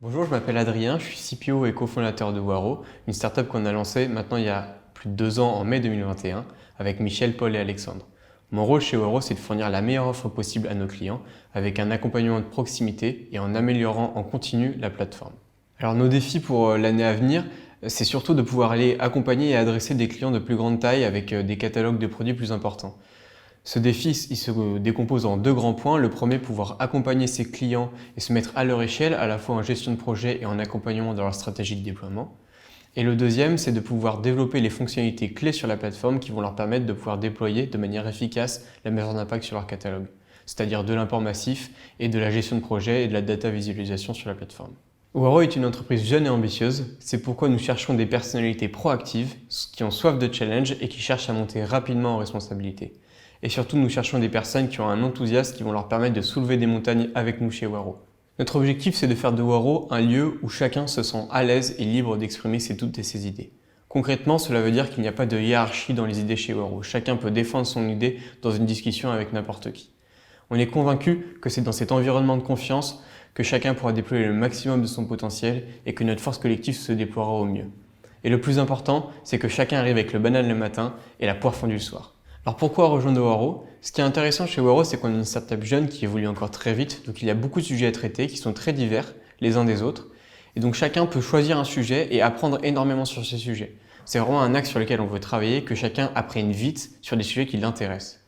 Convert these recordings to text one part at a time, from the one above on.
Bonjour, je m'appelle Adrien, je suis CPO et cofondateur de Waro, une startup qu'on a lancée maintenant il y a plus de 2 ans en mai 2021 avec Michel, Paul et Alexandre. Mon rôle chez Waro, c'est de fournir la meilleure offre possible à nos clients avec un accompagnement de proximité et en améliorant en continu la plateforme. Alors nos défis pour l'année à venir, c'est surtout de pouvoir aller accompagner et adresser des clients de plus grande taille avec des catalogues de produits plus importants. Ce défi, il se décompose en deux grands points. Le premier, pouvoir accompagner ses clients et se mettre à leur échelle, à la fois en gestion de projet et en accompagnement dans leur stratégie de déploiement. Et le deuxième, c'est de pouvoir développer les fonctionnalités clés sur la plateforme qui vont leur permettre de pouvoir déployer de manière efficace la mesure d'impact sur leur catalogue, c'est-à-dire de l'import massif et de la gestion de projet et de la data visualisation sur la plateforme. Waro est une entreprise jeune et ambitieuse, c'est pourquoi nous cherchons des personnalités proactives qui ont soif de challenge et qui cherchent à monter rapidement en responsabilité. Et surtout, nous cherchons des personnes qui ont un enthousiasme qui vont leur permettre de soulever des montagnes avec nous chez Waro. Notre objectif, c'est de faire de Waro un lieu où chacun se sent à l'aise et libre d'exprimer ses doutes et ses idées. Concrètement, cela veut dire qu'il n'y a pas de hiérarchie dans les idées chez Waro. Chacun peut défendre son idée dans une discussion avec n'importe qui. On est convaincu que c'est dans cet environnement de confiance que chacun pourra déployer le maximum de son potentiel et que notre force collective se déploiera au mieux. Et le plus important, c'est que chacun arrive avec le banane le matin et la poire fondue le soir. Alors pourquoi rejoindre Waro? Ce qui est intéressant chez Waro, c'est qu'on est une startup jeune qui évolue encore très vite, donc il y a beaucoup de sujets à traiter qui sont très divers les uns des autres, et donc chacun peut choisir un sujet et apprendre énormément sur ces sujets. C'est vraiment un axe sur lequel on veut travailler, que chacun apprenne vite sur des sujets qui l'intéressent.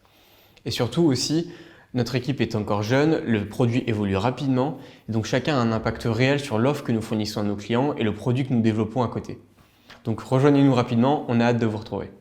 Et surtout aussi, notre équipe est encore jeune, le produit évolue rapidement, et donc chacun a un impact réel sur l'offre que nous fournissons à nos clients et le produit que nous développons à côté. Donc rejoignez-nous rapidement, on a hâte de vous retrouver.